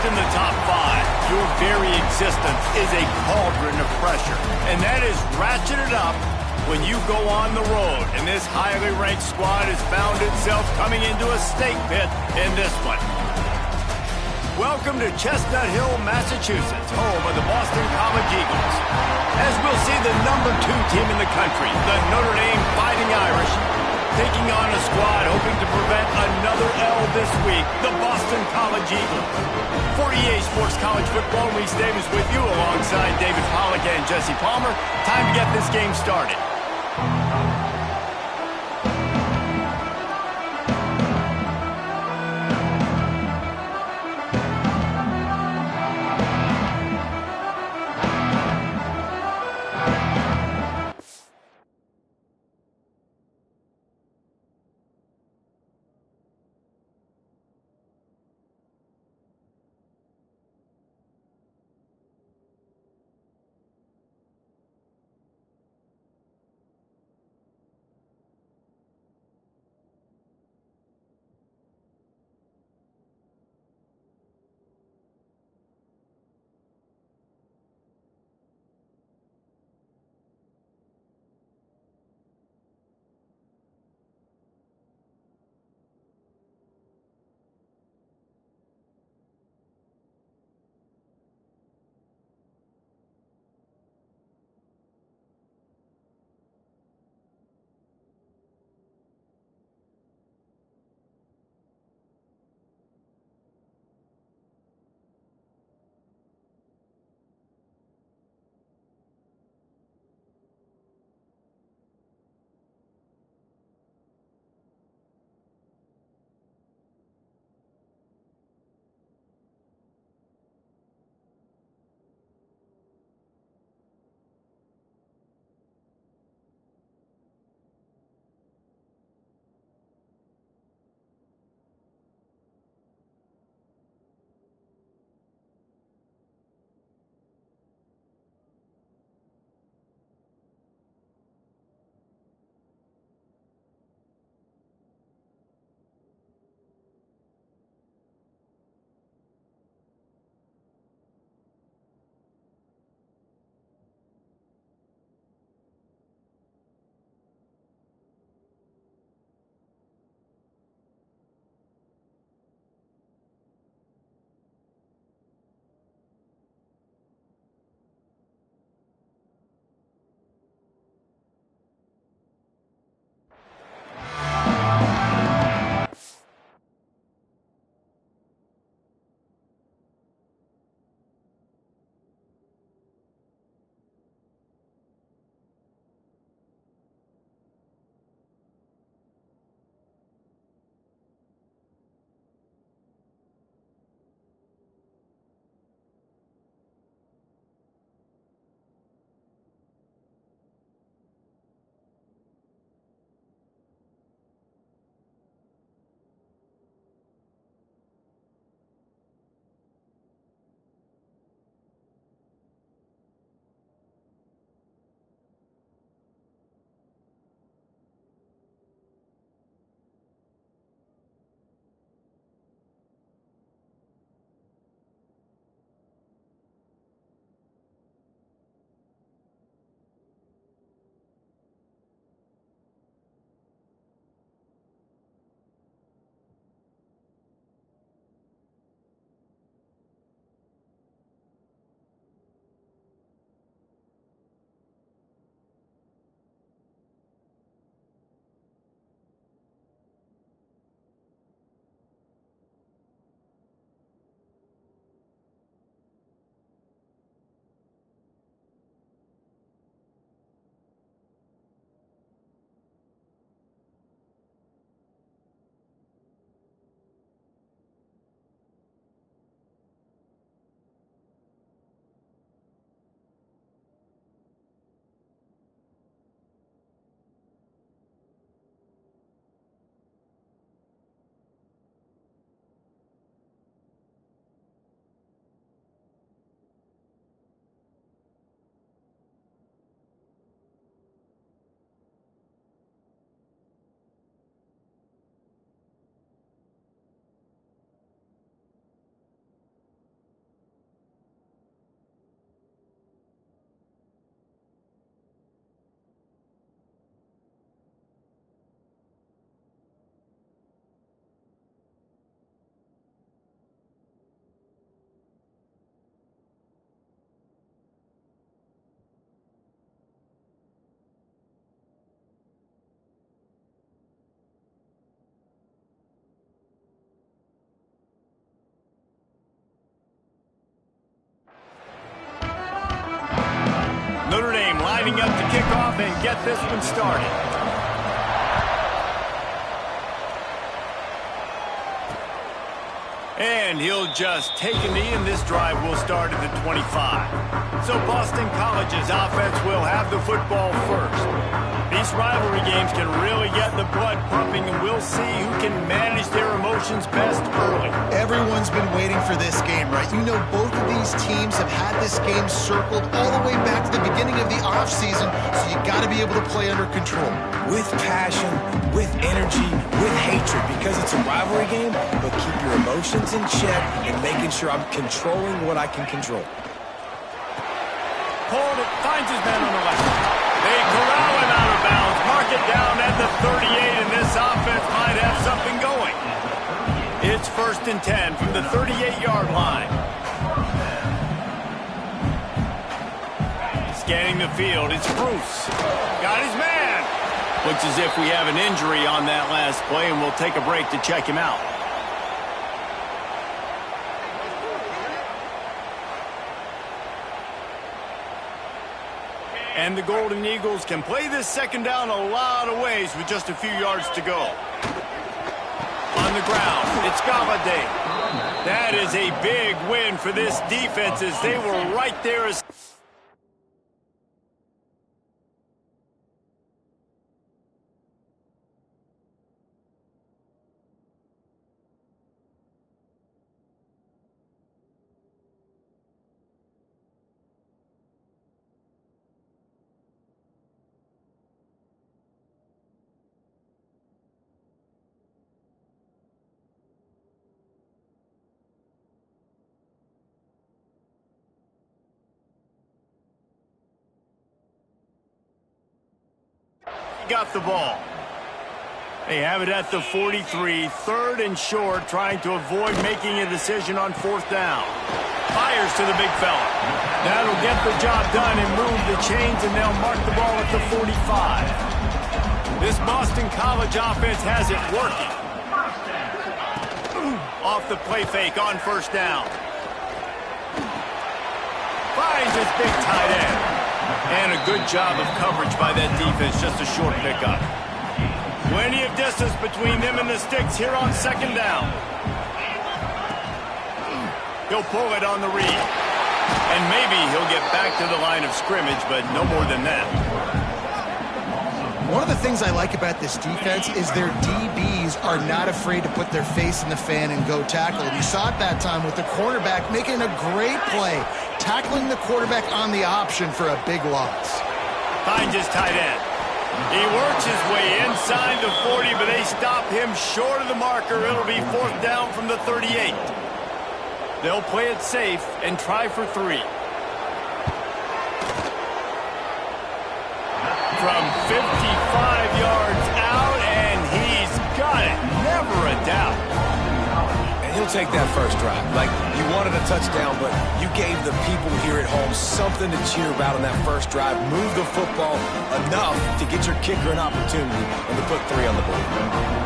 ranked in the top 5, your very existence is a cauldron of pressure. And that is ratcheted up when you go on the road. And this highly ranked squad has found itself coming into a snake pit in this one. Welcome to Chestnut Hill, Massachusetts, home of the Boston College Eagles. As we'll see the number 2 team in the country, the Notre Dame Fighting Irish, taking on a squad hoping to prevent another L this week, the Boston College Eagles. For EA Sports College Football, Reese Davis with you alongside David Pollack and Jesse Palmer. Time to get this game started. Notre Dame lining up to kick off and get this one started. And he'll just take a knee, and this drive will start at the 25. So Boston College's offense will have the football first. These rivalry games can really get the blood pumping, and we'll see who can manage their emotions best early. Everyone's been waiting for this game, right? You know, both of these teams have had this game circled all the way back to the beginning of the offseason, so you got to be able to play under control. With passion, with energy, with hatred, because it's a rivalry game, but keep your emotions in check and making sure I'm controlling what I can control. Hold it, finds his man on the left. They corral him out of bounds, mark it down at the 38, and this offense might have something going. It's 1st and 10 from the 38-yard line. Scanning the field, it's Bruce. Got his man. Looks as if we have an injury on that last play, and we'll take a break to check him out. And the Golden Eagles can play this second down a lot of ways with just a few yards to go. On the ground, it's Galladay. That is a big win for this defense as they were right there as... got the ball. They have it at the 43, 3rd and short, trying to avoid making a decision on 4th down. Fires to the big fella. That'll get the job done and move the chains, and they'll mark the ball at the 45. This Boston College offense has it working. Off the play fake on 1st down. Finds his big tight end. And a good job of coverage by that defense, just a short pickup. Plenty of distance between them and the sticks here on 2nd down. He'll pull it on the read. And maybe he'll get back to the line of scrimmage, but no more than that. One of the things I like about this defense is their DBs are not afraid to put their face in the fan and go tackle. And you saw it that time with the cornerback making a great play, tackling the quarterback on the option for a big loss. Finds his tight end. He works his way inside the 40, but they stop him short of the marker. It'll be 4th down from the 38. They'll play it safe and try for 3. From 55 yards out, and he's got it. Never a doubt. And he'll take that first drive. Like, you wanted a touchdown, but you gave the people here at home something to cheer about on that first drive. Move the football enough to get your kicker an opportunity and to put 3 on the board.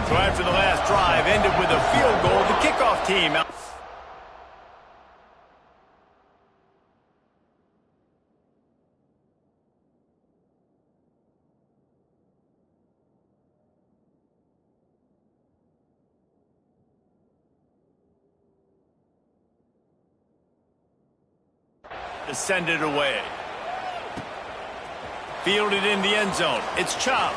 So after the last drive ended with a field goal, the kickoff team out. Send it away. Fielded in the end zone. It's Chubb.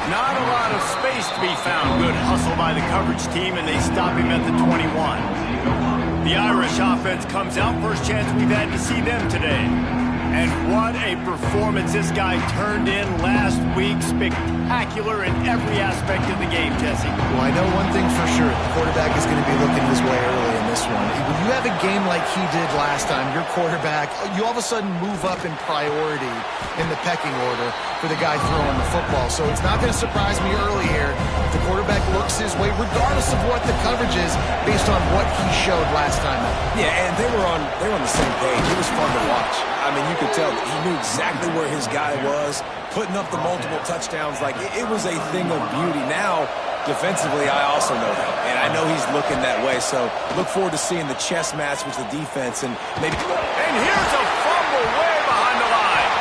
Not a lot of space to be found. Good hustle by the coverage team, and they stop him at the 21. The Irish offense comes out. First chance we've had to see them today. And what a performance this guy turned in last week. Spectacular in every aspect of the game, Jesse. Well, I know one thing for sure. The quarterback is going to be looking his way early in this one. When you have a game like he did last time, your quarterback, you all of a sudden move up in priority in the pecking order for the guy throwing the football. So it's not going to surprise me early here if the quarterback looks his way, regardless of what the coverage is, based on what he showed last time. Yeah, and they were on the same page. It was fun to watch. I mean, you could tell that he knew exactly where his guy was, putting up the multiple touchdowns. Like, it was a thing of beauty. Now, defensively, I also know that, and I know he's looking that way. So look forward to seeing the chess match with the defense and maybe. And here's a fumble way behind the line.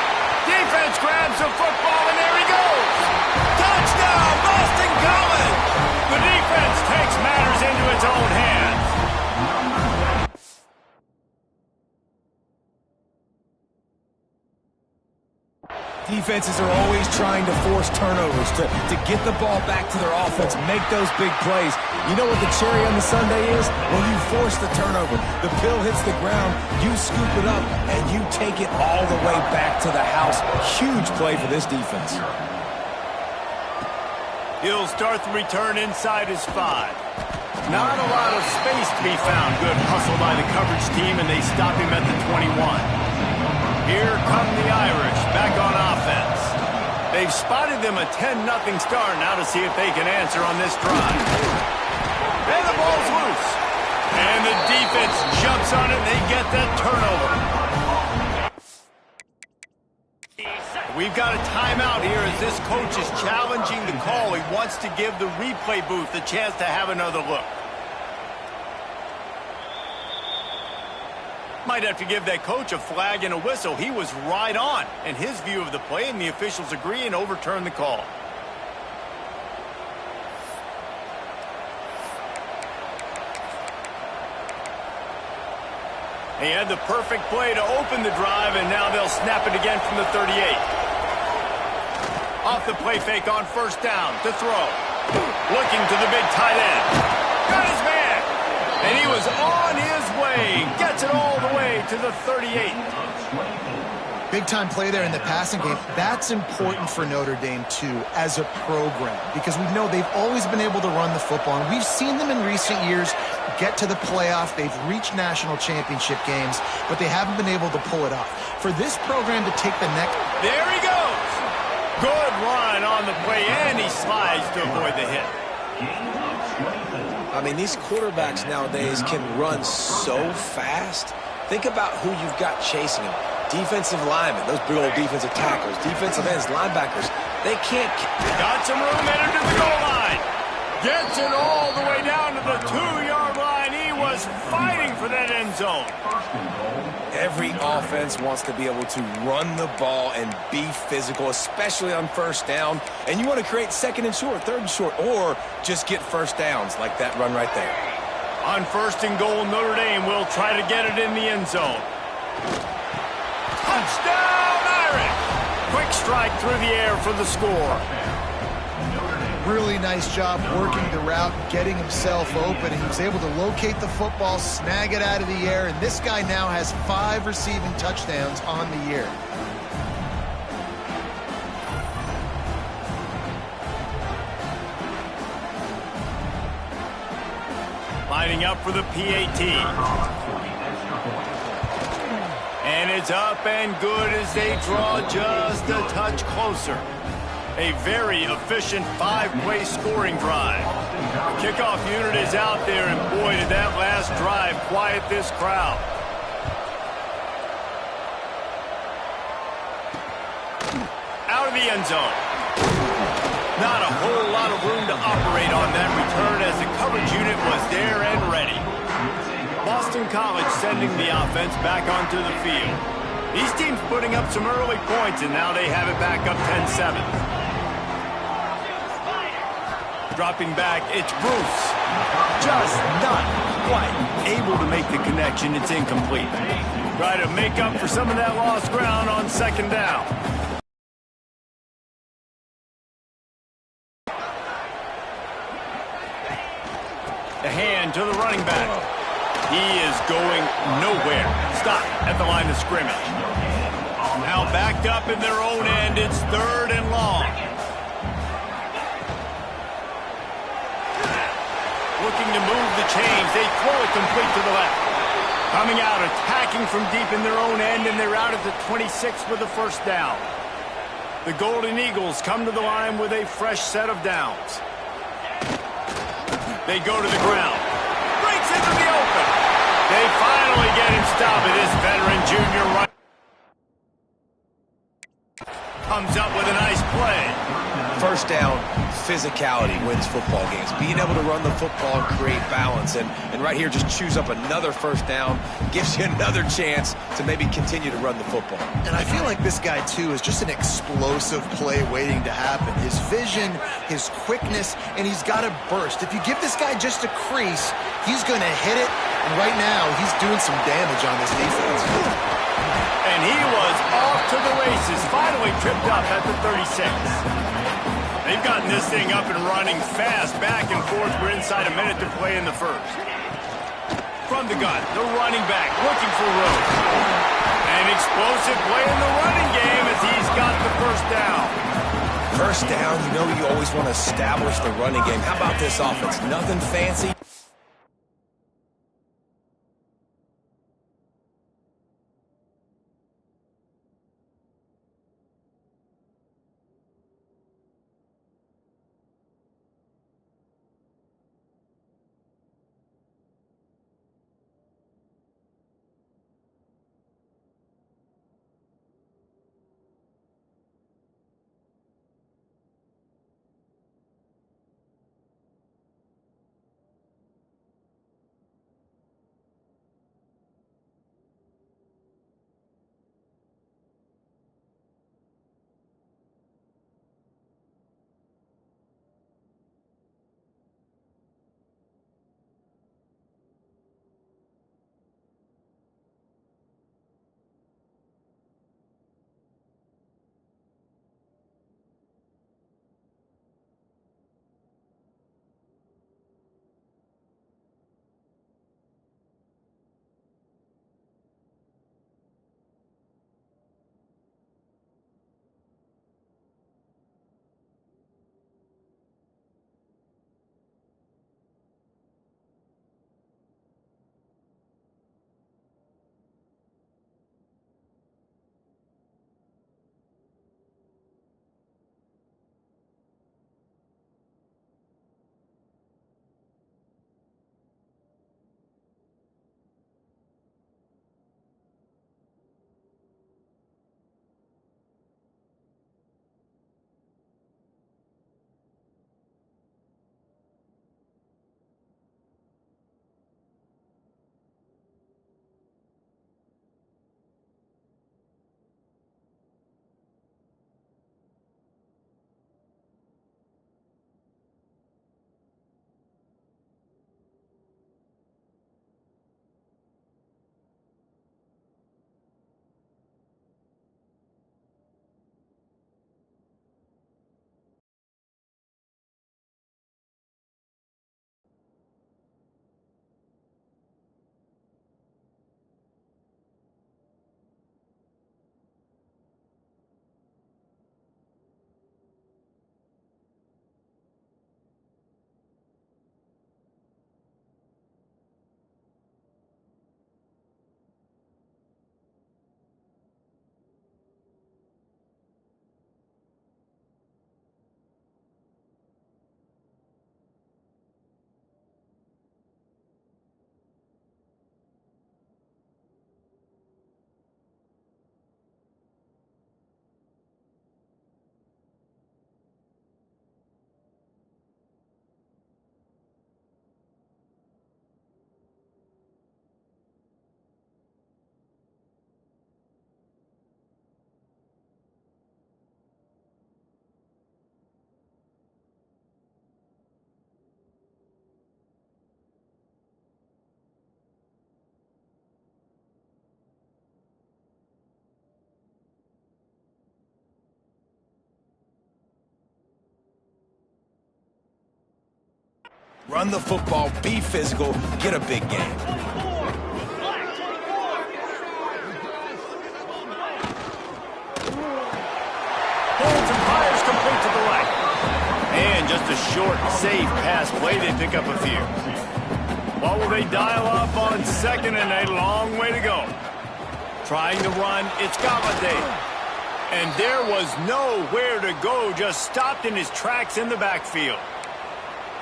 Defenses are always trying to force turnovers to get the ball back to their offense, make those big plays. You know what the cherry on the sundae is? When you force the turnover, the pill hits the ground, you scoop it up, and you take it all the way back to the house. Huge play for this defense. He'll start the return inside his 5. Not a lot of space to be found. Good hustle by the coverage team, and they stop him at the 21. Here come the Irish, back on offense. They've spotted them a 10-0 start. Now to see if they can answer on this drive. And the ball's loose. And the defense jumps on it, and they get that turnover. We've got a timeout here as this coach is challenging the call. He wants to give the replay booth a chance to have another look. Might have to give that coach a flag and a whistle. He was right on in his view of the play, and the officials agree and overturn the call. He had the perfect play to open the drive, and now they'll snap it again from the 38. Off the play fake on first down to throw. Looking to the big tight end. Got his man. And he was on his way. Gets it all the way to the 38. Big-time play there in the passing game. That's important for Notre Dame, too, as a program, because we know they've always been able to run the football, and we've seen them in recent years get to the playoff. They've reached national championship games, but they haven't been able to pull it off. For this program to take the next... There he goes! Good run on the play, and he slides to avoid the hit. I mean, these quarterbacks nowadays can run so fast. Think about who you've got chasing them. Defensive linemen, those big old defensive tackles, defensive ends, linebackers. They can't... Got some room headed to the goal line. Gets it all the way down to the 2-yard line. He was fighting for that end zone. Every offense wants to be able to run the ball and be physical, especially on first down. And you want to create second and short, third and short, or just get first downs like that run right there. On first and goal, Notre Dame will try to get it in the end zone. Touchdown, Irish! Quick strike through the air for the score. Really nice job working the route, getting himself open. He was able to locate the football, snag it out of the air, and this guy now has 5 receiving touchdowns on the year. Lining up for the PAT. And it's up and good as they draw just a touch closer. A very efficient 5-play scoring drive. The kickoff unit is out there, and boy, did that last drive quiet this crowd. Out of the end zone. Not a whole lot of room to operate on that return as the coverage unit was there and ready. Boston College sending the offense back onto the field. These teams putting up some early points, and now they have it back up 10-7. Dropping back, it's Bruce. Just not quite able to make the connection. It's incomplete. Try to make up for some of that lost ground on second down. The hand to the running back. He is going nowhere. Stop at the line of scrimmage. Now backed up in their own end. It's 3rd and long. Looking to move the chains. They throw it complete to the left. Coming out, attacking from deep in their own end, and they're out at the 26 with the first down. The Golden Eagles come to the line with a fresh set of downs. They go to the ground. Breaks into the open. They finally get him stopped. This veteran junior right comes up with a nice play. First down, physicality wins football games. Being able to run the football and create balance. And right here, just choose up another first down. Gives you another chance to maybe continue to run the football. And I feel like this guy, too, is just an explosive play waiting to happen. His vision, his quickness, and he's got a burst. If you give this guy just a crease, he's going to hit it. And right now, he's doing some damage on this defense. And he was off to the races. Finally finally tripped up at the 36. They've gotten this thing up and running fast, back and forth for inside a minute to play in the first. From the gun, the running back looking for room. An explosive play in the running game as he's got the first down. First down, you know you always want to establish the running game. How about this offense? Nothing fancy. Run the football, be physical, get a big game. Holds and fires complete to the right. And just a short, safe pass play. They pick up a few. What will they dial up on second and a long way to go? Trying to run, it's Galladay. And there was nowhere to go, just stopped in his tracks in the backfield.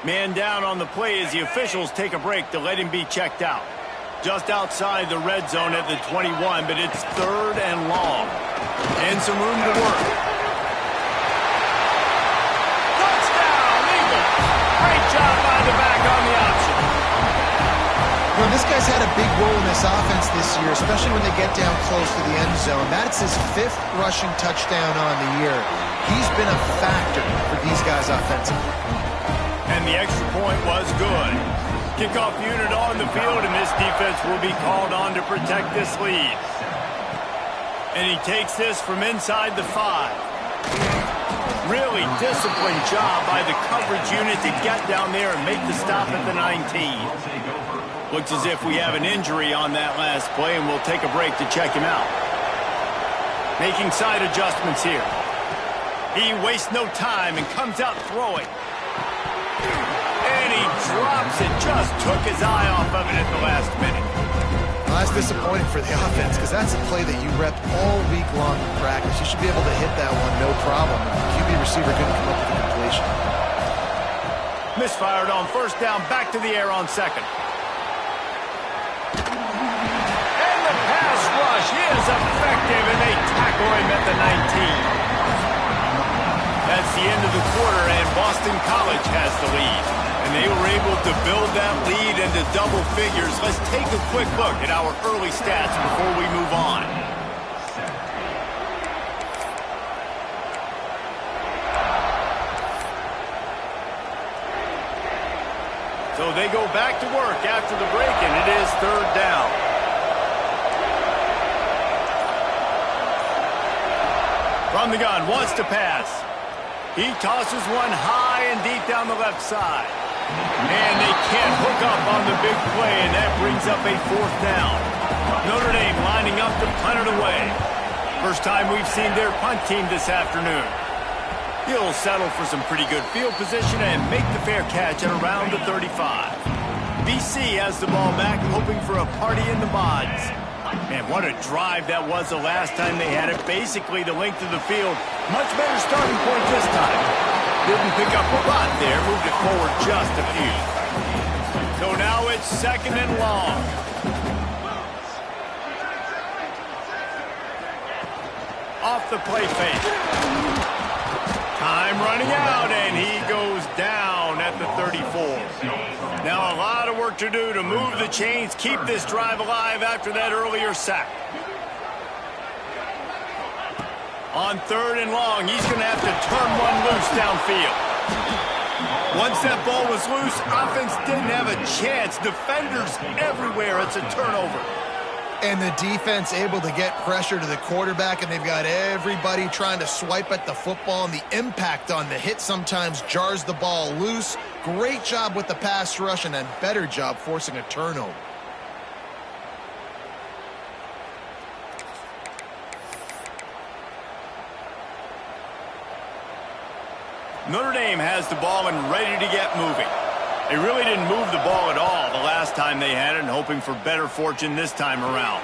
Man down on the play as the officials take a break to let him be checked out. Just outside the red zone at the 21, but it's third and long. And some room to work. Touchdown, Eagle! Great job by the back on the option. Well, this guy's had a big role in this offense this year, especially when they get down close to the end zone. That's his 5th rushing touchdown on the year. He's been a factor for these guys offensively. And the extra point was good. Kickoff unit on the field, and this defense will be called on to protect this lead. And he takes this from inside the 5. Really disciplined job by the coverage unit to get down there and make the stop at the 19. Looks as if we have an injury on that last play, and we'll take a break to check him out. Making side adjustments here. He wastes no time and comes out throwing. And he drops it. Just took his eye off of it at the last minute. Well, that's disappointing for the offense because that's a play that you repped all week long in practice. You should be able to hit that one no problem. The QB receiver couldn't come up with a completion. Misfired on first down, back to the air on second. And the pass rush is effective, and they tackle him at the 19. That's the end of the quarter, and Boston College has the lead. And they were able to build that lead into double figures. Let's take a quick look at our early stats before we move on. So they go back to work after the break, and it is third down. From the gun, wants to pass. He tosses one high and deep down the left side. And they can't hook up on the big play, and that brings up a fourth down. Notre Dame lining up to punt it away. First time we've seen their punt team this afternoon. He'll settle for some pretty good field position and make the fair catch at around the 35. BC has the ball back, hoping for a party in the mods. Man, what a drive that was the last time they had it. Basically the length of the field. Much better starting point this time. Didn't pick up a lot there. Moved it forward just a few. So now it's second and long. Off the play fake. Time running out, and he goes down at the 34. Now a lot of work to do to move the chains, keep this drive alive after that earlier sack. On third and long, he's going to have to turn one loose downfield. Once that ball was loose, offense didn't have a chance. Defenders everywhere. It's a turnover. And the defense able to get pressure to the quarterback, and they've got everybody trying to swipe at the football, and the impact on the hit sometimes jars the ball loose. Great job with the pass rush, and a better job forcing a turnover. Notre Dame has the ball and ready to get moving. They really didn't move the ball at all the last time they had it, and hoping for better fortune this time around.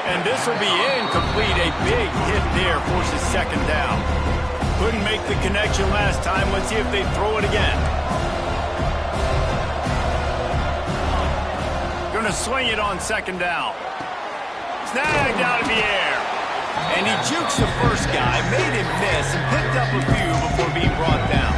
And this will be incomplete. A big hit there forces second down. Couldn't make the connection last time. Let's see if they throw it again. Going to swing it on second down. Snagged out of the air. And he jukes the first guy, made him miss, and picked up a few before being brought down.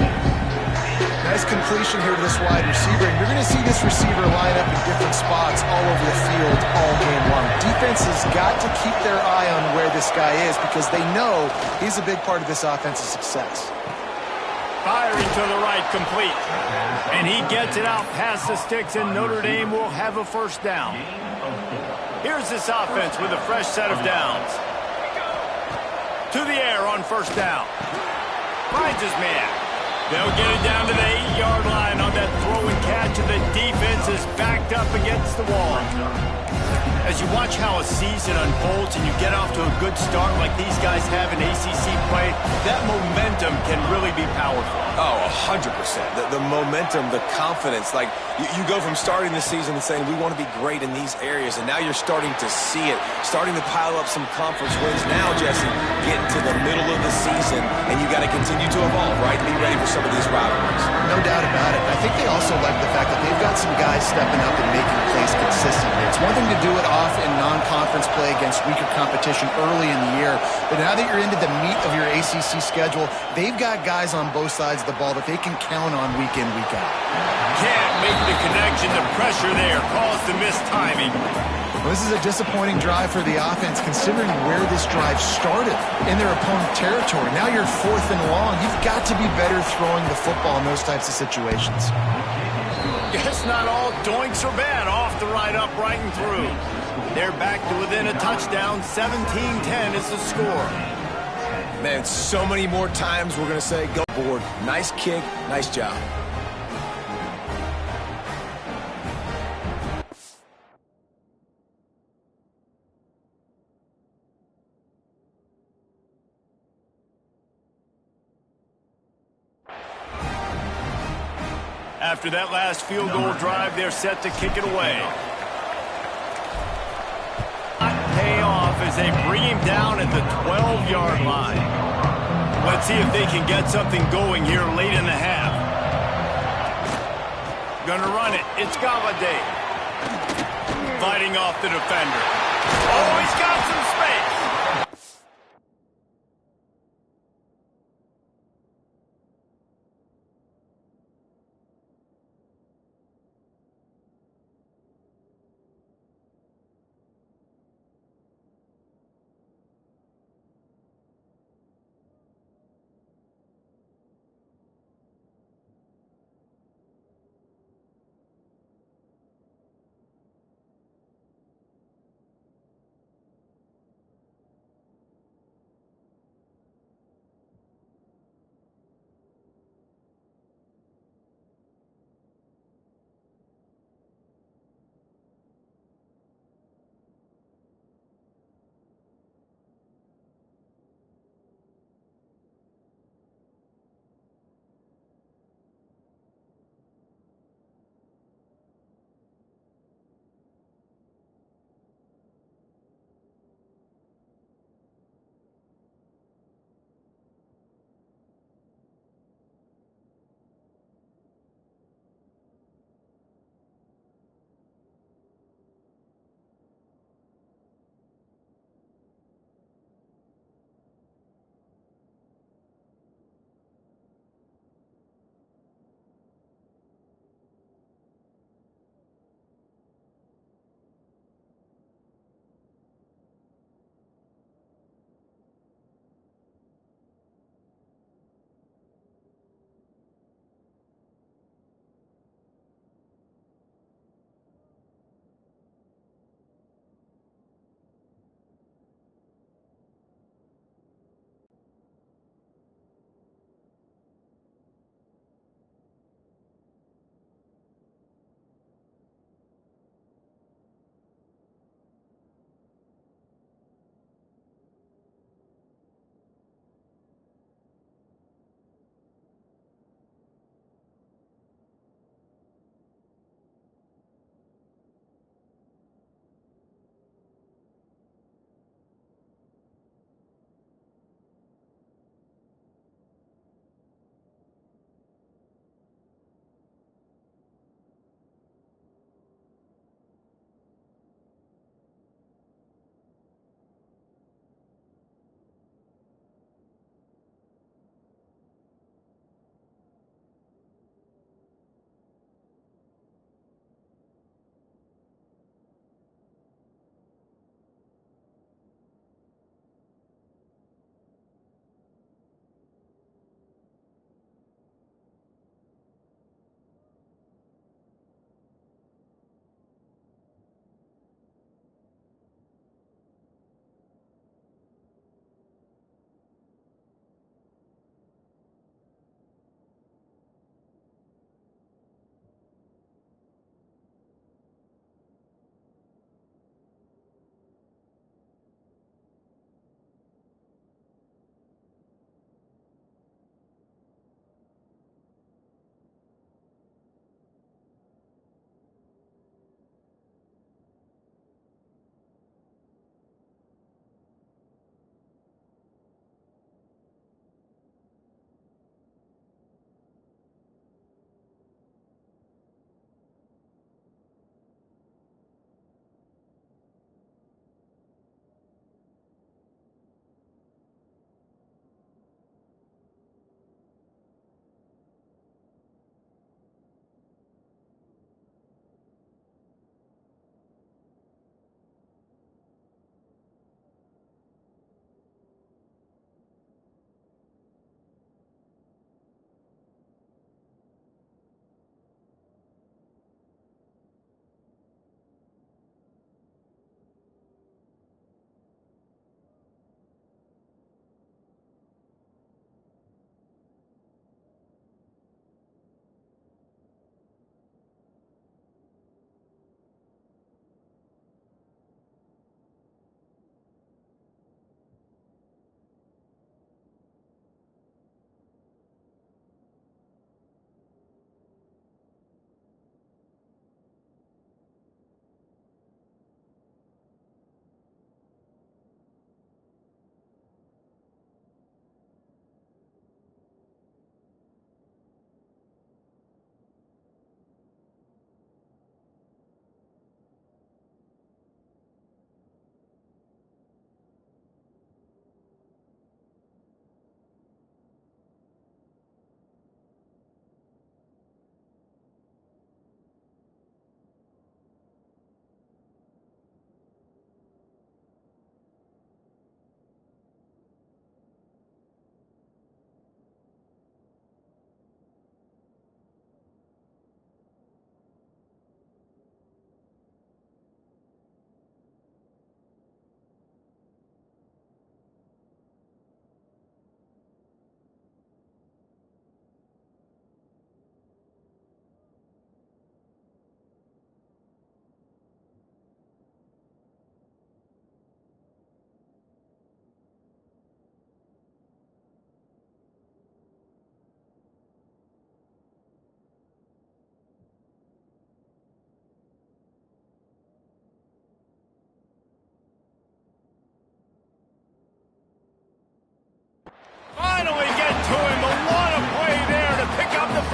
Nice completion here to this wide receiver, and you're going to see this receiver line up in different spots all over the field all game long. Defense has got to keep their eye on where this guy is because they know he's a big part of this offense's success. Firing to the right, complete. And he gets it out past the sticks, and Notre Dame will have a first down. Here's this offense with a fresh set of downs. To the air on first down. Finds his man. They'll get it down to the 8-yard line on that throw and catch, and the defense is backed up against the wall. As you watch how a season unfolds and you get off to a good start like these guys have in ACC play, that momentum can really be powerful. Oh, 100%. The momentum, the confidence. Like, you go from starting the season and saying, we want to be great in these areas, and now you're starting to see it, starting to pile up some conference wins. Now, Jesse, getting to the middle of the season, and you got to continue to evolve, right? Be ready for some of these rivalries. No doubt about it. I think they also like the fact that they've got some guys stepping up and making plays consistently. It's one thing to do it off in non-conference play against weaker competition early in the year, but now that you're into the meat of your ACC schedule, they've got guys on both sides of the ball that they can count on week in, week out. Can't make the connection. The pressure there caused the missed timing. Well, this is a disappointing drive for the offense considering where this drive started in their opponent territory. Now you're fourth and long. You've got to be better throwing the football in those types of situations. Guess not all doinks are bad. Off the right, upright, and through. They're back to within a touchdown. 17-10 is the score. Man, so many more times we're going to say go board. Nice kick, nice job. After that last field goal drive, they're set to kick it away. Pay off as they bring him down at the 12-yard line. Let's see if they can get something going here late in the half. Gonna run it. It's Galladay. Fighting off the defender. Oh, he's got some space.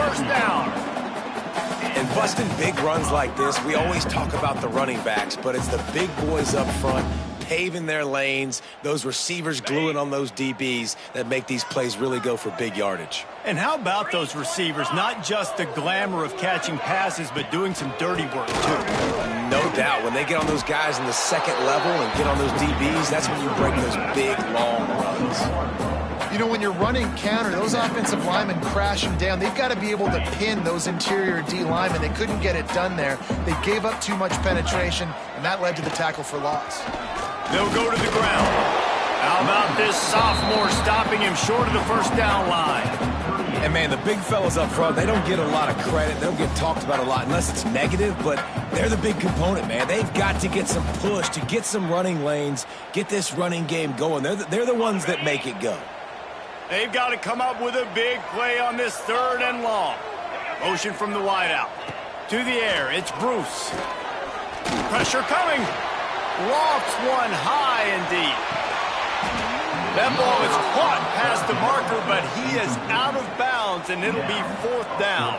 first down. And busting big runs like this, we always talk about the running backs, but it's the big boys up front paving their lanes, those receivers gluing on those DBs that make these plays really go for big yardage. And how about those receivers? Not just the glamour of catching passes, but doing some dirty work, too. No doubt. When they get on those guys in the second level and get on those DBs, that's when you break those big, long runs. You know, when you're running counter, those offensive linemen crashing down, they've got to be able to pin those interior D linemen. They couldn't get it done there. They gave up too much penetration, and that led to the tackle for loss. They'll go to the ground. How about this sophomore stopping him short of the first down line? And, man, the big fellas up front, they don't get a lot of credit. They don't get talked about a lot unless it's negative, but they're the big component, man. They've got to get some push, to get some running lanes, get this running game going. They're the ones that make it go. They've got to come up with a big play on this third and long. Motion from the wideout. To the air, it's Bruce. Pressure coming. Lofts one high indeed. That ball is caught past the marker, but he is out of bounds, and it'll be fourth down.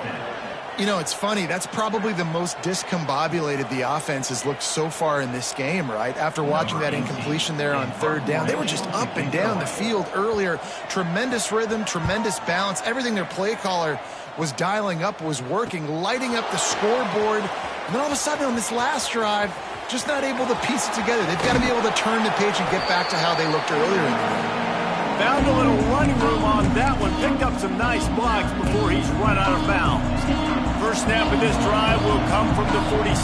You know, it's funny. That's probably the most discombobulated the offense has looked so far in this game, right? After watching that incompletion there on third down, they were just up and down the field earlier. Tremendous rhythm, tremendous balance. Everything their play caller was dialing up was working, lighting up the scoreboard. And then all of a sudden on this last drive, just not able to piece it together. They've got to be able to turn the page and get back to how they looked earlier in the game. Found a little running room on that one. Picked up some nice blocks before he's run out of bounds. First snap of this drive will come from the 46.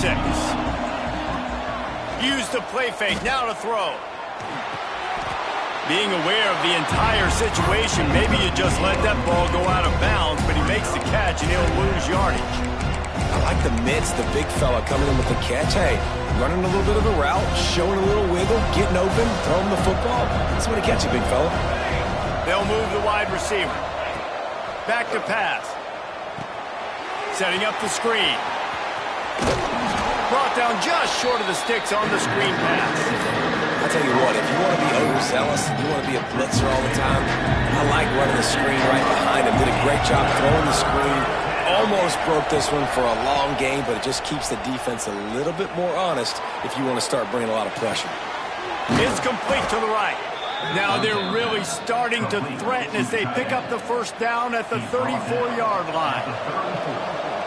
Use the play fake. Now to throw. Being aware of the entire situation, maybe you just let that ball go out of bounds, but he makes the catch and he'll lose yardage. I like the mitts, the big fella coming in with the catch. Hey, running a little bit of a route, showing a little wiggle, getting open, throwing the football. That's what he catch you, big fella. They'll move the wide receiver. Back to pass. Setting up the screen. Brought down just short of the sticks on the screen pass. I'll tell you what, if you want to be overzealous and you want to be a blitzer all the time, I like running the screen right behind him. Did a great job throwing the screen. Almost broke this one for a long game, but it just keeps the defense a little bit more honest if you want to start bringing a lot of pressure. It's complete to the right. Now they're really starting to threaten as they pick up the first down at the 34-yard line.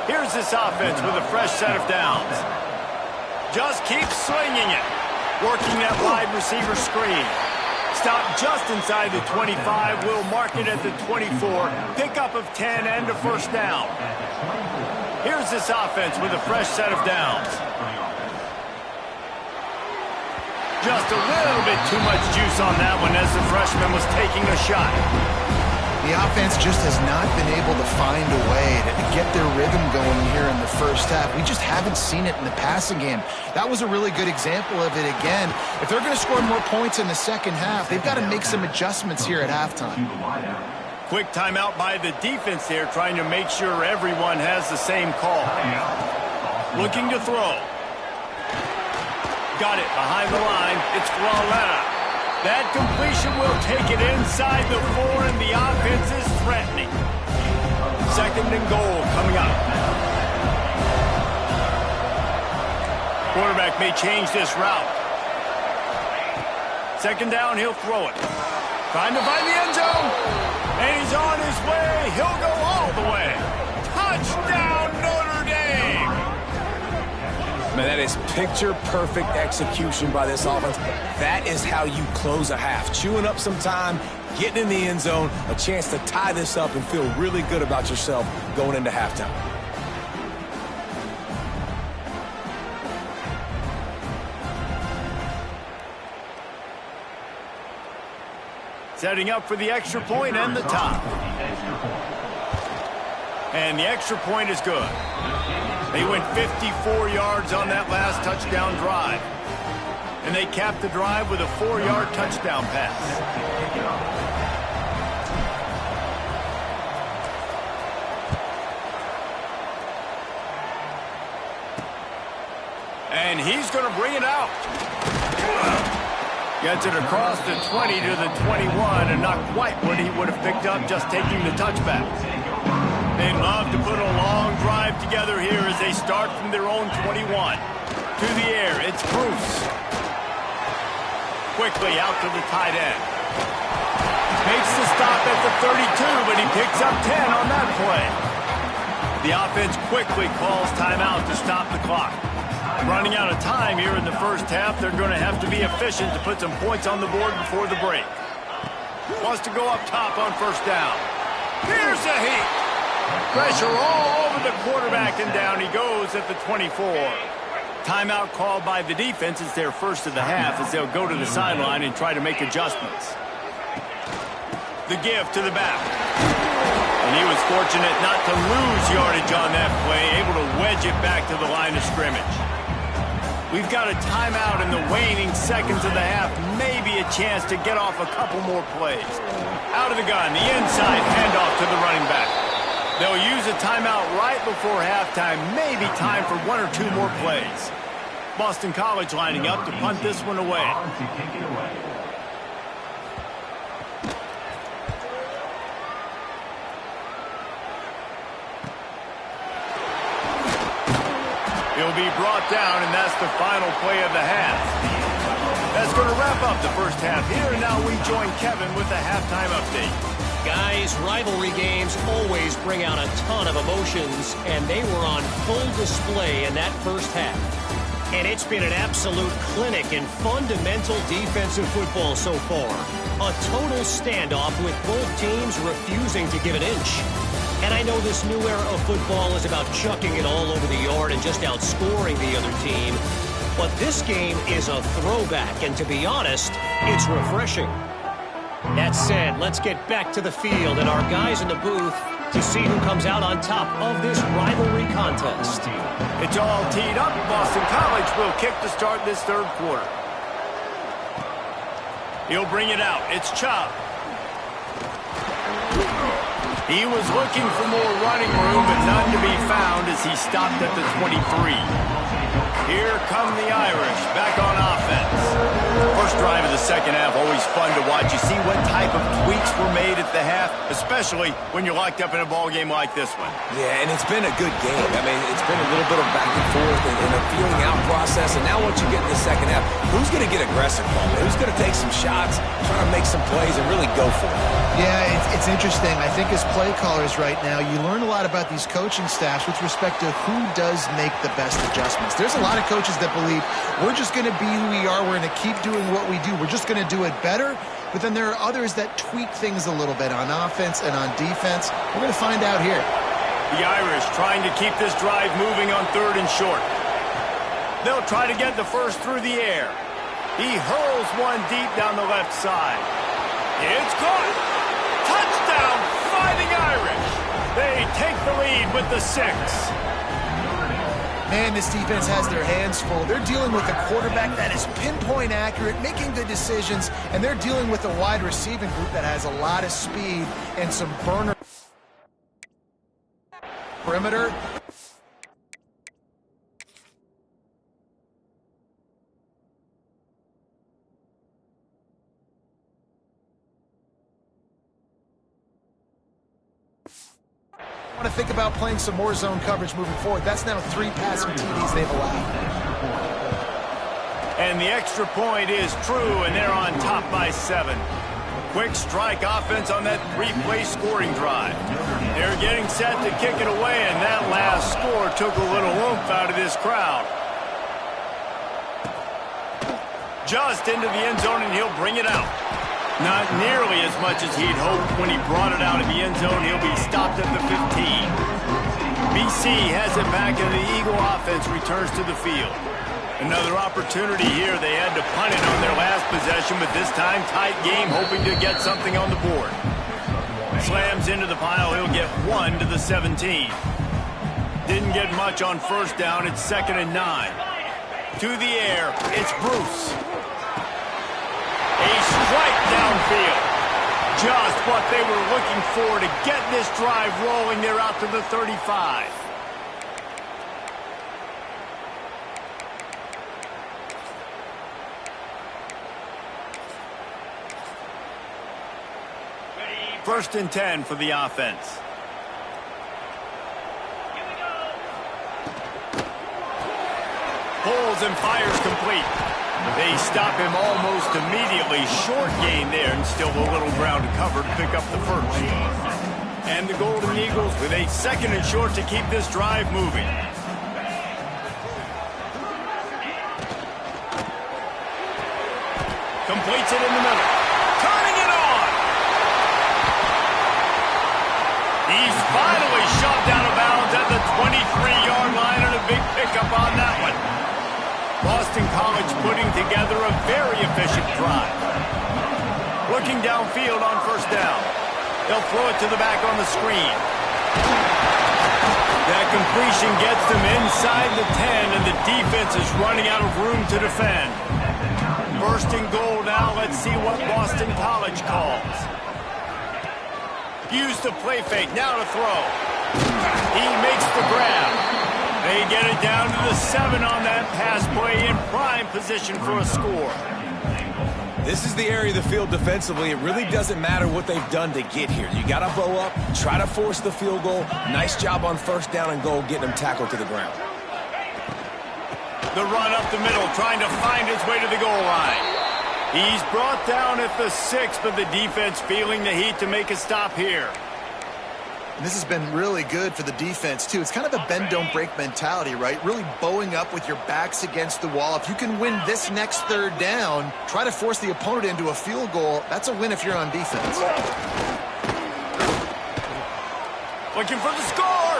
Here's this offense with a fresh set of downs. Just keep swinging it. Working that wide receiver screen. Stop just inside the 25. We'll mark it at the 24. Pickup of 10 and a first down. Here's this offense with a fresh set of downs. Just a little bit too much juice on that one as the freshman was taking a shot. The offense just has not been able to find a way to get their rhythm going here in the first half. We just haven't seen it in the passing game. That was a really good example of it again. If they're going to score more points in the second half, they've got to make some adjustments here at halftime. Quick timeout by the defense there, trying to make sure everyone has the same call. Looking to throw. Got it behind the line. It's Flawletta. That completion will take it inside the 4, and the offense is threatening. Second and goal coming up. Quarterback may change this route. Second down, he'll throw it. Trying to find the end zone. And he's on his way. He'll go all the way. Touchdown, Notre Dame. Man, that is picture-perfect execution by this offense. That is how you close a half. Chewing up some time, getting in the end zone, a chance to tie this up and feel really good about yourself going into halftime. Setting up for the extra point and the top. And the extra point is good. They went 54 yards on that last touchdown drive. And they capped the drive with a 4-yard touchdown pass. And he's going to bring it out. Gets it across the 20 to the 21, and not quite what he would have picked up just taking the touchback. They love to put a long drive together here as they start from their own 21. To the air, it's Bruce. Quickly out to the tight end. Makes the stop at the 32, but he picks up 10 on that play. The offense quickly calls timeout to stop the clock. Running out of time here in the first half, they're going to have to be efficient to put some points on the board before the break. Wants to go up top on first down. Here's the heat. Pressure all over the quarterback, and down he goes at the 24. Timeout called by the defense. It's their first of the half as they'll go to the sideline and try to make adjustments. The give to the back. And he was fortunate not to lose yardage on that play, able to wedge it back to the line of scrimmage. We've got a timeout in the waning seconds of the half, maybe a chance to get off a couple more plays. Out of the gun, the inside handoff to the running back. They'll use a timeout right before halftime, maybe time for one or two more plays. Boston College lining up to punt this one away. He'll be brought down, and that's the final play of the half. That's going to wrap up the first half here, and now we join Kevin with the halftime update. Guys, rivalry games always bring out a ton of emotions, and they were on full display in that first half. And it's been an absolute clinic in fundamental defensive football so far. A total standoff with both teams refusing to give an inch. And I know this new era of football is about chucking it all over the yard and just outscoring the other team. But this game is a throwback, and to be honest, it's refreshing. That said, let's get back to the field and our guys in the booth to see who comes out on top of this rivalry contest. It's all teed up. Boston College will kick to start this third quarter. He'll bring it out. It's Chubb. He was looking for more running room, but none to be found as he stopped at the 23. Here come the Irish, back on offense. First drive of the second half, always fun to watch. You see what type of tweaks were made at the half, especially when you're locked up in a ball game like this one. Yeah, and it's been a good game. I mean, it's been a little bit of back and forth and a feeling out process. And now once you get in the second half, who's going to get aggressive, Paul? Who's going to take some shots, try to make some plays, and really go for it? Yeah, it's interesting. I think as play callers right now, you learn a lot about these coaching staffs with respect to who does make the best adjustments. There's a lot of coaches that believe we're just going to be who we are. We're going to keep doing what we do. We're just going to do it better. But then there are others that tweak things a little bit on offense and on defense. We're going to find out here. The Irish trying to keep this drive moving on third and short. They'll try to get the first through the air. He hurls one deep down the left side. It's caught. Touchdown, Fighting Irish. They take the lead with the 6. Man, this defense has their hands full. They're dealing with a quarterback that is pinpoint accurate, making the decisions, and they're dealing with a wide receiving group that has a lot of speed and some burner perimeter. I want to think about playing some more zone coverage moving forward. That's now 3 passing TDs they've allowed. And the extra point is true, and they're on top by 7. Quick strike offense on that 3-play scoring drive. They're getting set to kick it away, and that last score took a little oomph out of this crowd. Just into the end zone, and he'll bring it out. Not nearly as much as he'd hoped when he brought it out of the end zone. He'll be stopped at the 15. BC has it back, and the Eagle offense returns to the field. Another opportunity here. They had to punt it on their last possession, but this time tight game, hoping to get something on the board. Slams into the pile. He'll get 1 to the 17. Didn't get much on first down. It's 2nd and 9. To the air. It's Bruce. A strike downfield. Just what they were looking for to get this drive rolling. They're out to the 35. First and 10 for the offense. pulls and fires complete. They stop him almost immediately. Short gain there, and still a little ground to cover to pick up the first. And the Golden Eagles with a 2nd and short to keep this drive moving. Completes it in the middle. Turning it on. He's finally shoved out of bounds at the 23-yard line, and a big pickup on that one. Boston College putting together a very efficient drive. Looking downfield on first down. They'll throw it to the back on the screen. That completion gets them inside the 10, and the defense is running out of room to defend. First and goal now. Let's see what Boston College calls. Use the play fake. Now to throw. He makes the grab. They get it down to the 7 on that pass play, in prime position for a score. This is the area of the field defensively. It really doesn't matter what they've done to get here. You got to bow up, try to force the field goal. Nice job on first down and goal, getting them tackled to the ground. The run up the middle, trying to find his way to the goal line. He's brought down at the 6, but the defense feeling the heat to make a stop here. And this has been really good for the defense, too. It's kind of a bend-don't-break mentality, right? Really bowing up with your backs against the wall. If you can win this next 3rd down, try to force the opponent into a field goal. That's a win if you're on defense. Looking for the score.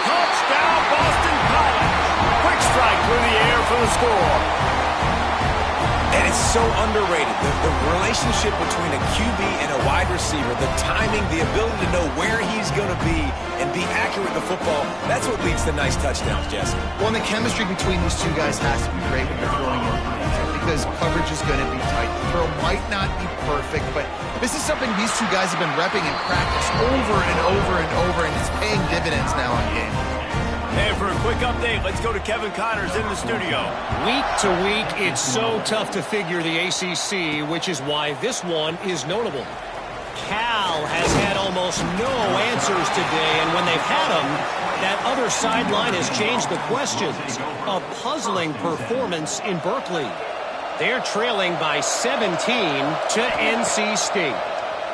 Touchdown, Boston College. Quick strike through the air for the score. And it's so underrated. The relationship between a QB and a wide receiver, the timing, the ability to know where he's going to be and be accurate with the football, that's what leads to nice touchdowns, Jesse. Well, and the chemistry between these two guys has to be great when they're throwing in because coverage is going to be tight. The throw might not be perfect, but this is something these two guys have been repping in practice over and over and over, and it's paying dividends now in game. And for a quick update, let's go to Kevin Connors in the studio. Week to week, it's so tough to figure the ACC, which is why this one is notable. Cal has had almost no answers today, and when they've had them, that other sideline has changed the questions. A puzzling performance in Berkeley. They're trailing by 17 to NC State.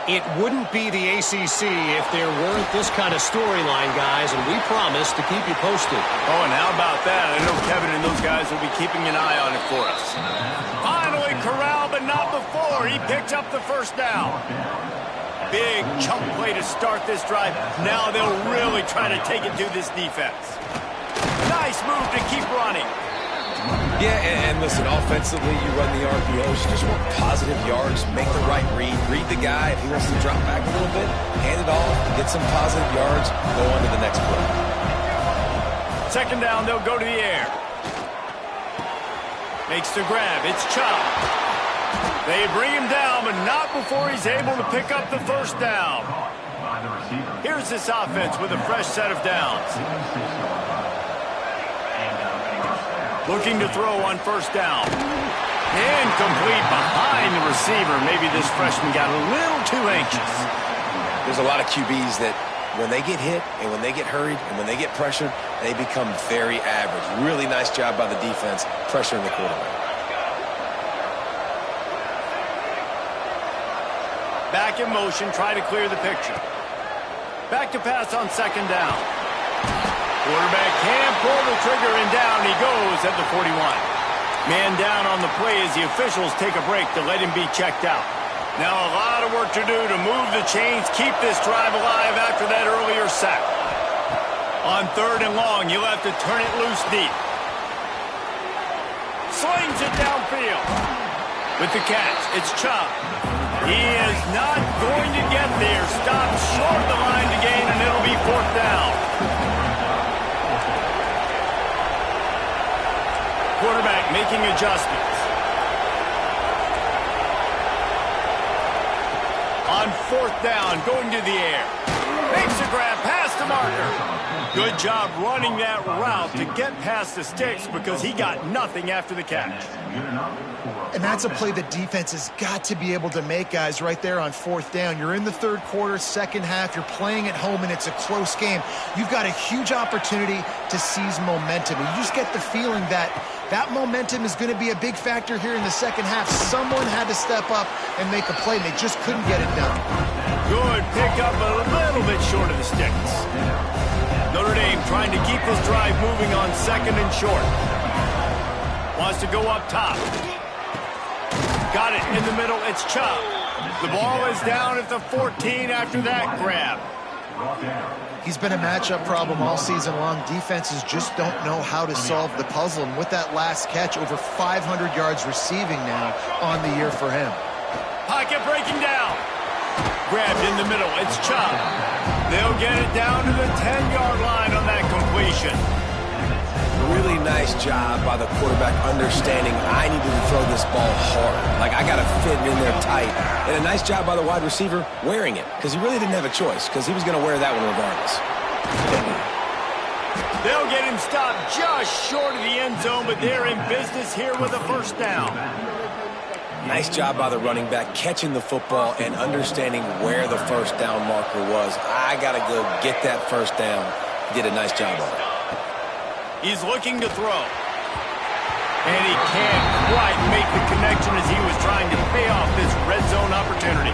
It wouldn't be the ACC if there weren't this kind of storyline, guys, and we promise to keep you posted. Oh, and how about that? I know Kevin and those guys will be keeping an eye on it for us. Finally corralled, but not before. He picks up the first down. Big chunk play to start this drive. Now they'll really try to take it to this defense. Nice move to keep running. Yeah, and listen, offensively, you run the RPOs. You just want positive yards, make the right read the guy. If he wants to drop back a little bit, hand it off, get some positive yards, go on to the next play. 2nd down, they'll go to the air. Makes the grab. It's Chop. They bring him down, but not before he's able to pick up the first down. Here's this offense with a fresh set of downs. Looking to throw on first down. Incomplete behind the receiver. Maybe this freshman got a little too anxious. There's a lot of QBs that when they get hit and when they get hurried and when they get pressured, they become very average. Really nice job by the defense pressuring the quarterback. Back in motion, try to clear the picture. Back to pass on 2nd down. Quarterback can pull the trigger, and down he goes at the 41. Man down on the play as the officials take a break to let him be checked out. Now a lot of work to do to move the chains, keep this drive alive after that earlier sack. On 3rd and long, you'll have to turn it loose deep. Slings it downfield. With the catch, it's Chop. He is not going to get there. Stopped short of the line to gain, and it'll be 4th down. Quarterback making adjustments. On 4th down, going to the air. Makes a grab past the the marker. Good job running that route to get past the sticks because he got nothing after the catch. And that's a play the defense has got to be able to make, guys, right there on fourth down. You're in the third quarter, second half. You're playing at home, and it's a close game. You've got a huge opportunity to seize momentum. And you just get the feeling that that momentum is going to be a big factor here in the second half. Someone had to step up and make a play, and they just couldn't get it done. Good pickup, a little bit short of the sticks. Notre Dame trying to keep this drive moving on second and short. Wants to go up top. Got it in the middle. It's Chubb. The ball is down at the 14 after that grab. He's been a matchup problem all season long. Defenses just don't know how to solve the puzzle. And with that last catch, over 500 yards receiving now on the year for him. Pocket breaking down. Grabbed in the middle. It's Chubb. They'll get it down to the 10-yard line on that completion. Really nice job by the quarterback understanding I needed to throw this ball hard. Like, I got to fit it in there tight. And a nice job by the wide receiver wearing it, because he really didn't have a choice, because he was going to wear that one regardless. They'll get him stopped just short of the end zone, but they're in business here with a first down. Nice job by the running back catching the football and understanding where the first down marker was. I got to go get that first down. He did a nice job on it. He's looking to throw. And he can't quite make the connection as he was trying to pay off this red zone opportunity.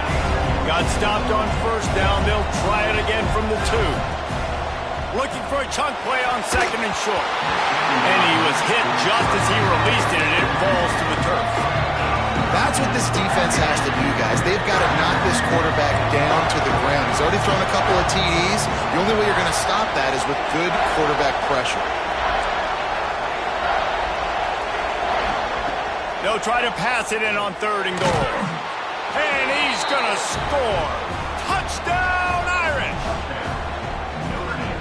Got stopped on first down. They'll try it again from the 2. Looking for a chunk play on second and short. And he was hit just as he released it, and it falls to the turf. That's what this defense has to do, guys. They've got to knock this quarterback down to the ground. He's already thrown a couple of TDs. The only way you're going to stop that is with good quarterback pressure. They'll try to pass it in on third and goal. And he's going to score. Touchdown, Irish!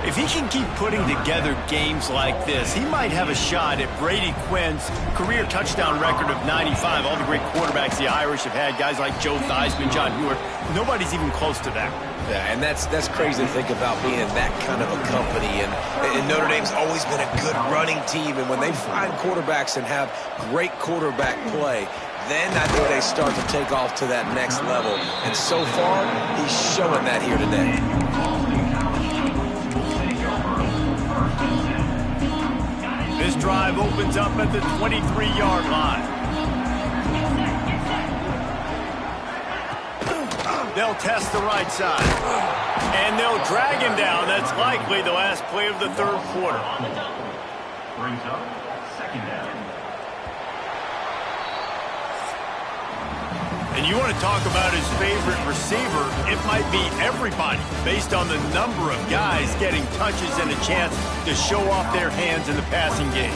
If he can keep putting together games like this, he might have a shot at Brady Quinn's career touchdown record of 95. All the great quarterbacks the Irish have had, guys like Joe Theismann, John Hewitt, nobody's even close to that. Yeah, and that's crazy to think about being that kind of a company. And Notre Dame's always been a good running team. And when they find quarterbacks and have great quarterback play, then I think they start to take off to that next level. And so far, he's showing that here today. This drive opens up at the 23-yard line. They'll test the right side. And they'll drag him down. That's likely the last play of the third quarter. Brings up second down. And you want to talk about his favorite receiver, it might be everybody, based on the number of guys getting touches and a chance to show off their hands in the passing game.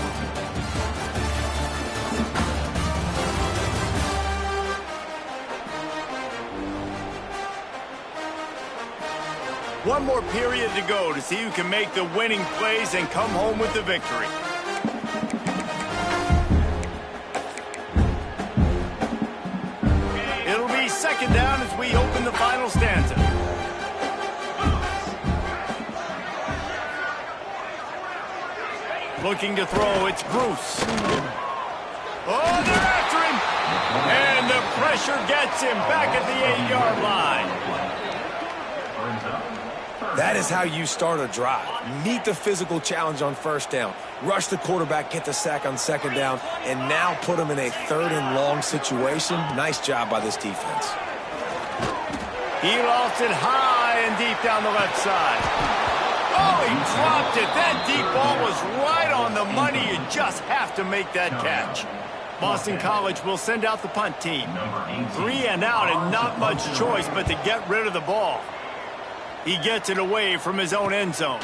One more period to go to see who can make the winning plays and come home with the victory. It'll be second down as we open the final stanza. Looking to throw, it's Bruce. Oh, they're after him! And the pressure gets him back at the 8-yard line. That is how you start a drive. Meet the physical challenge on first down. Rush the quarterback, get the sack on second down, and now put him in a third and long situation. Nice job by this defense. He lost it high and deep down the left side. Oh, he dropped it. That deep ball was right on the money. You just have to make that catch. Boston College will send out the punt team. 3 and out and not much choice but to get rid of the ball. He gets it away from his own end zone.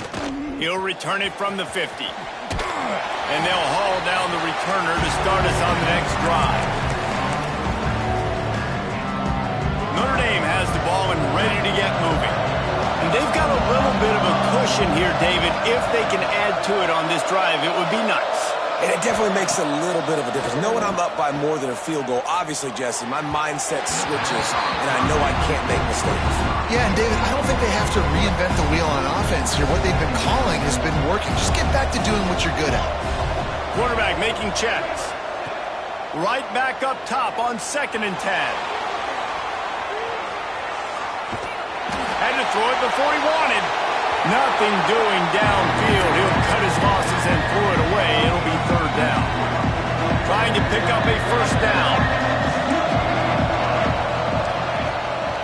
He'll return it from the 50. And they'll haul down the returner to start us on the next drive. Notre Dame has the ball and ready to get moving. And they've got a little bit of a cushion here, David. If they can add to it on this drive, it would be nice. And it definitely makes a little bit of a difference. Knowing I'm up by more than a field goal, obviously, Jesse, my mindset switches, and I know I can't make mistakes. Yeah, and David, I don't think they have to reinvent the wheel on offense here. What they've been calling has been working. Just get back to doing what you're good at. Quarterback making checks. Right back up top on 2nd and 10. Had to throw it before he wanted. Nothing doing downfield. He'll cut his losses and throw it away. It'll be 3rd down. Trying to pick up a 1st down.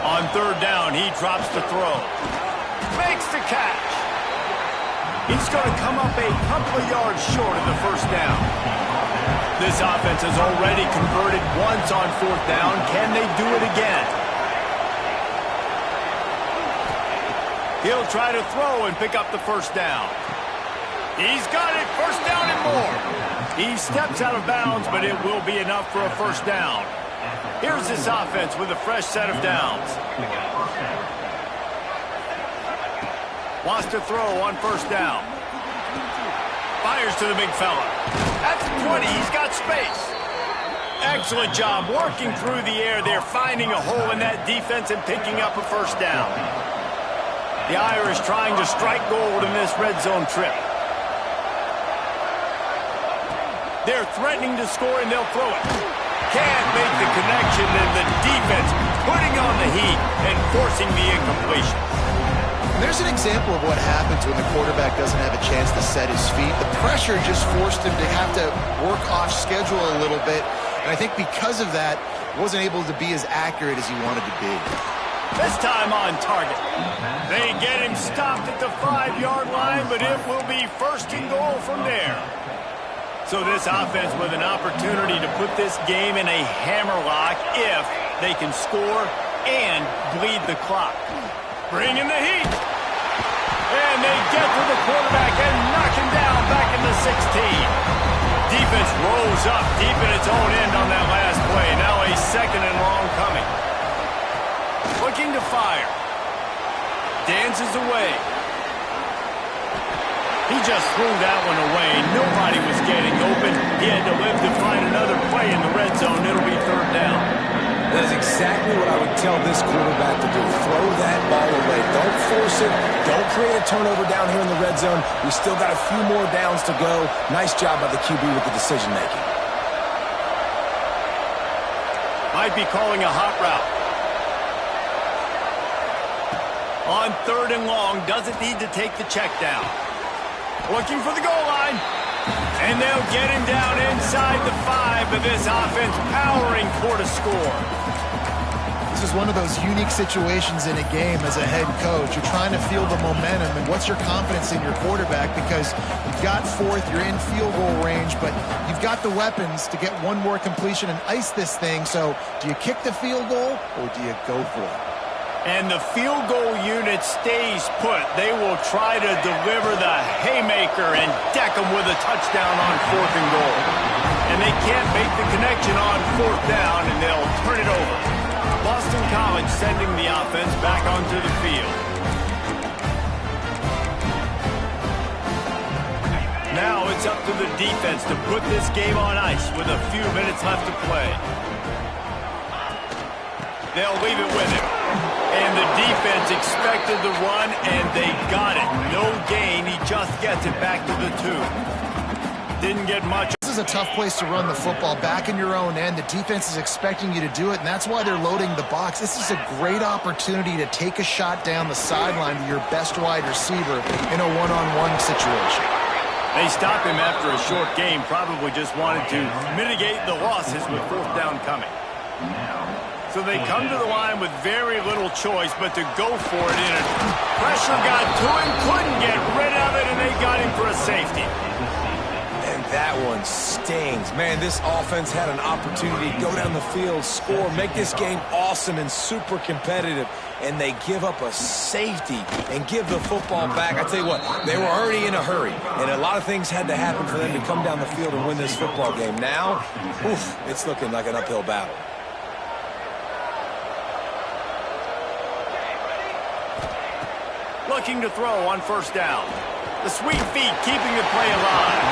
On 3rd down, he drops the throw. Makes the catch. He's going to come up a couple of yards short of the 1st down. This offense has already converted once on 4th down. Can they do it again? He'll try to throw and pick up the 1st down. He's got it. 1st down and more. He steps out of bounds, but it will be enough for a 1st down. Here's this offense with a fresh set of downs. Wants to throw on 1st down. Fires to the big fella. At the 20, he's got space. Excellent job working through the air there, finding a hole in that defense and picking up a 1st down. The Irish trying to strike gold in this red zone trip. They're threatening to score, and they'll throw it. Can't make the connection, and the defense putting on the heat and forcing the incompletion. And there's an example of what happens when the quarterback doesn't have a chance to set his feet. The pressure just forced him to have to work off schedule a little bit. And I think because of that, wasn't able to be as accurate as he wanted to be. This time on target. They get him stopped at the 5-yard line, but it will be 1st and goal from there. So this offense with an opportunity to put this game in a hammerlock if they can score and bleed the clock. Bring in the heat. And they get to the quarterback and knock him down back in the 16. Defense rolls up deep in its own end on that last play. Now a 2nd and long coming. Looking to fire. Dances away. He just threw that one away. Nobody was getting open. He had to live to find another play in the red zone. It'll be 3rd down. That is exactly what I would tell this quarterback to do. Throw that ball away. Don't force it. Don't create a turnover down here in the red zone. We still got a few more downs to go. Nice job by the QB with the decision-making. Might be calling a hot route. On 3rd and long, doesn't need to take the check down. Looking for the goal line. And they'll get him down inside the 5, but this offense powering for the score. This is one of those unique situations in a game as a head coach. You're trying to feel the momentum, and what's your confidence in your quarterback? Because you've got 4th, you're in field goal range, but you've got the weapons to get one more completion and ice this thing. So do you kick the field goal, or do you go for it? And the field goal unit stays put. They will try to deliver the haymaker and deck them with a touchdown on 4th and goal. And they can't make the connection on 4th down, and they'll turn it over. Boston College sending the offense back onto the field. Now it's up to the defense to put this game on ice with a few minutes left to play. They'll leave it with him. And the defense expected the run, and they got it. No gain. He just gets it back to the 2. Didn't get much. This is a tough place to run the football. Back in your own end, the defense is expecting you to do it, and that's why they're loading the box. This is a great opportunity to take a shot down the sideline to your best wide receiver in a one-on-one situation. They stop him after a short game. Probably just wanted to mitigate the losses with 4th down coming. So they come to the line with very little choice but to go for it in it. Pressure got to him, couldn't get rid of it, and they got him for a safety. And that one stings. Man, this offense had an opportunity to go down the field, score, make this game awesome and super competitive, and they give up a safety and give the football back. I tell you what, they were already in a hurry, and a lot of things had to happen for them to come down the field and win this football game. Now, it's looking like an uphill battle. Looking to throw on 1st down. The sweet feet keeping the play alive.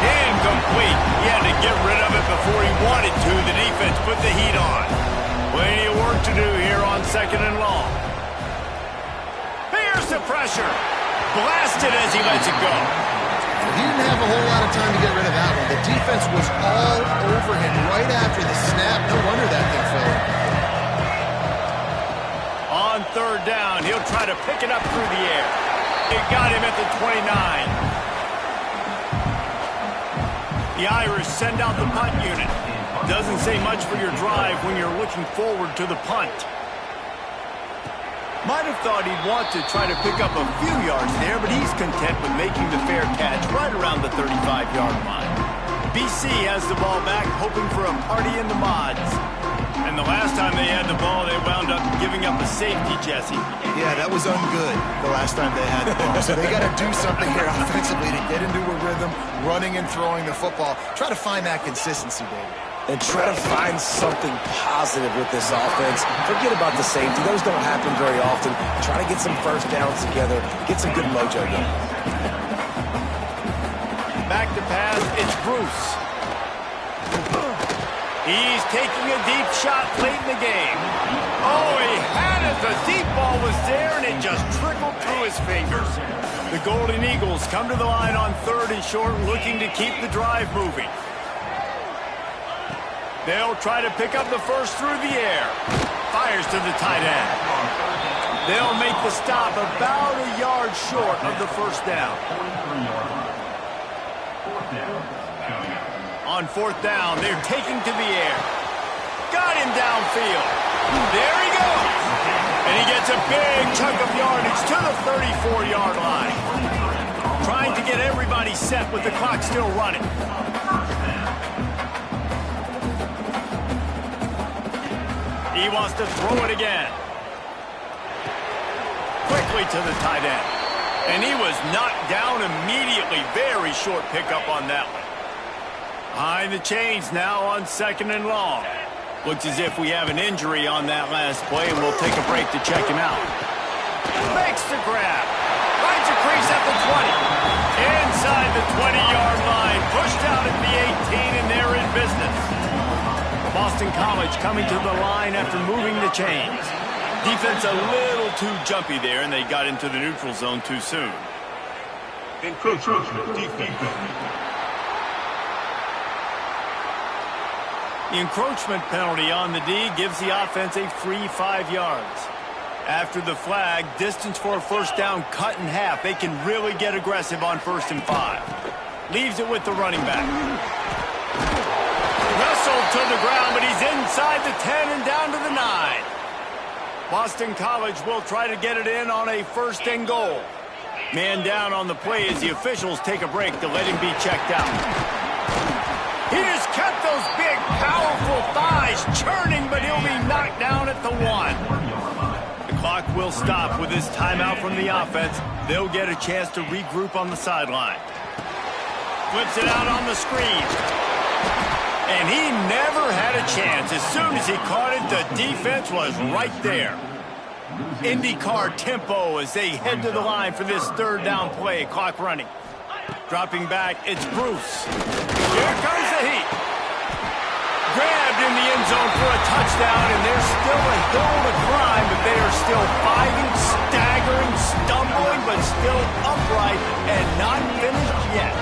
Incomplete. He had to get rid of it before he wanted to. The defense put the heat on. Plenty of work to do here on 2nd and long. Here's the pressure. Blasted as he lets it go. He didn't have a whole lot of time to get rid of that one. The defense was all over him right after the snap. No wonder that thing fell. On 3rd down, he'll try to pick it up through the air. He got him at the 29. The Irish send out the punt unit. Doesn't say much for your drive when you're looking forward to the punt. Might have thought he'd want to try to pick up a few yards there, but he's content with making the fair catch right around the 35-yard line. BC has the ball back, hoping for a party in the mods. And the last time they had the ball, they wound up giving up a safety, Jesse. Yeah, that was ungood the last time they had the ball. So they got to do something here offensively to get into a rhythm, running and throwing the football. Try to find that consistency, David. And try to find something positive with this offense. Forget about the safety. Those don't happen very often. Try to get some first downs together. Get some good mojo going. Back to pass, it's Bruce. He's taking a deep shot late in the game. Oh, he had it. The deep ball was there, and it just trickled through his fingers. The Golden Eagles come to the line on 3rd and short, looking to keep the drive moving. They'll try to pick up the first through the air. Fires to the tight end. They'll make the stop about a yard short of the first down. On 4th down, they're taking to the air. Got him downfield. There he goes. And he gets a big chunk of yardage to the 34-yard line. Trying to get everybody set with the clock still running. He wants to throw it again. Quickly to the tight end. And he was knocked down immediately. Very short pickup on that one. Behind the chains now on 2nd and long. Looks as if we have an injury on that last play, and we'll take a break to check him out. Makes the grab. Finds a crease at the 20. Inside the 20-yard line. Pushed out at the 18, and they're in business. Boston College coming to the line after moving the chains. Defense a little too jumpy there, and they got into the neutral zone too soon. Encroachment defense. The encroachment penalty on the D gives the offense a free 5 yards. After the flag, distance for a first down cut in half. They can really get aggressive on 1st and 5. Leaves it with the running back. Wrestled to the ground, but he's inside the 10 and down to the 9. Boston College will try to get it in on a 1st and goal. Man down on the play as the officials take a break to let him be checked out. He just kept those big, powerful thighs churning, but he'll be knocked down at the 1. The clock will stop with this timeout from the offense. They'll get a chance to regroup on the sideline. Flips it out on the screen. And he never had a chance. As soon as he caught it, the defense was right there. IndyCar tempo as they head to the line for this 3rd down play. Clock running. Dropping back, it's Bruce. Here comes the heat. Grabbed in the end zone for a touchdown, and there's still a hill to climb, but they are still fighting, staggering, stumbling, but still upright and not finished yet.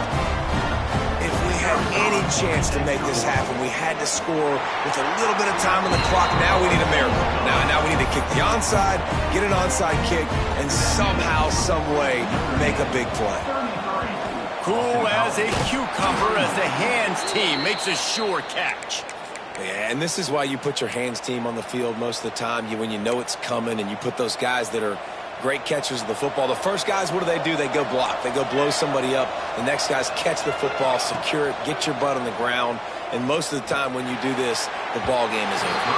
If we had any chance to make this happen, we had to score with a little bit of time on the clock. Now we need a miracle. Now we need to kick the onside, get an onside kick, and somehow, some way, make a big play. Cool as a cucumber as the hands team makes a sure catch. Yeah, and this is why you put your hands team on the field most of the time. When you know it's coming, and you put those guys that are great catchers of the football. The first guys, what do? They go block. They go blow somebody up. The next guys catch the football, secure it, get your butt on the ground. And most of the time when you do this, the ball game is over.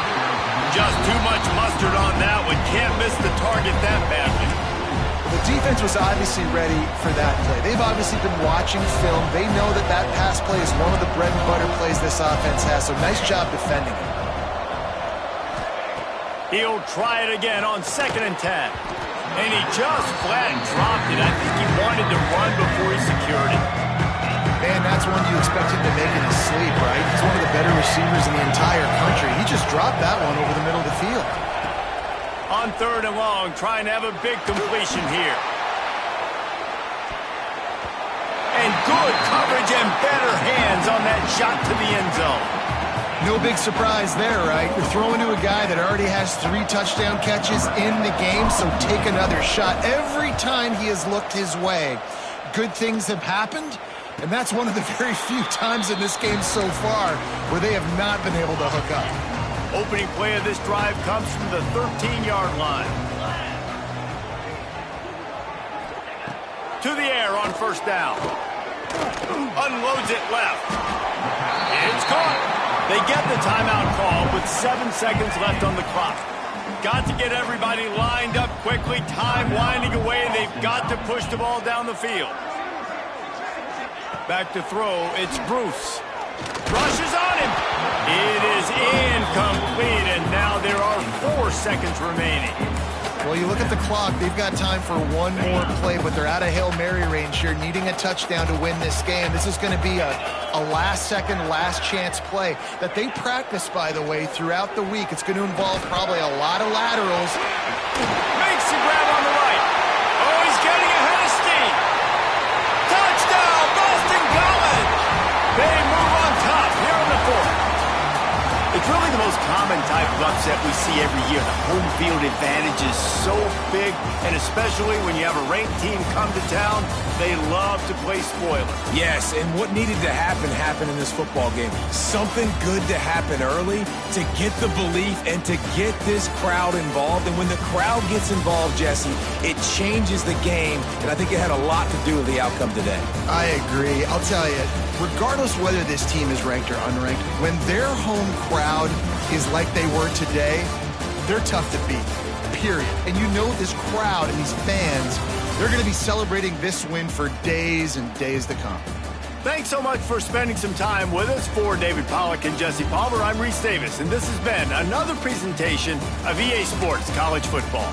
Just too much mustard on that one. Can't miss the target that badly. The defense was obviously ready for that play. They've obviously been watching film. They know that that pass play is one of the bread and butter plays this offense has, so nice job defending it. He'll try it again on 2nd and 10. And he just flat dropped it. I think he wanted to run before he secured it. Man, that's one you expect him to make in his sleep, right? He's one of the better receivers in the entire country. He just dropped that one over the middle of the field. On 3rd and long, trying to have a big completion here. And good coverage and better hands on that shot to the end zone. No big surprise there, right? You're throwing to a guy that already has 3 touchdown catches in the game, so take another shot. Every time he has looked his way, good things have happened, and that's one of the very few times in this game so far where they have not been able to hook up. Opening play of this drive comes from the 13-yard line. To the air on 1st down. Unloads it left. It's caught. They get the timeout call with 7 seconds left on the clock. Got to get everybody lined up quickly. Time winding away. They've got to push the ball down the field. Back to throw. It's Bruce. Rushes on him. It is incomplete, and now there are 4 seconds remaining. Well, you look at the clock, they've got time for one more play, but they're out of Hail Mary range here, needing a touchdown to win this game. This is going to be a last-second, last-chance play that they practice, by the way, throughout the week. It's going to involve probably a lot of laterals. Makes the grab on the right. Oh, he's getting ahead of steam. Touchdown, Boston College. They move on top here in the 4th. It's really the most common type of upset we see every year. The home field advantage is so big, and especially when you have a ranked team come to town, they love to play spoiler. Yes, and what needed to happen happened in this football game. Something good to happen early to get the belief and to get this crowd involved. And when the crowd gets involved, Jesse, it changes the game, and I think it had a lot to do with the outcome today. I agree. I'll tell you, regardless whether this team is ranked or unranked, when their home crowd is like they were today, they're tough to beat, period. And you know this crowd and these fans, they're going to be celebrating this win for days and days to come. Thanks so much for spending some time with us. For David Pollack and Jesse Palmer, I'm Reese Davis, and this has been another presentation of EA Sports College Football.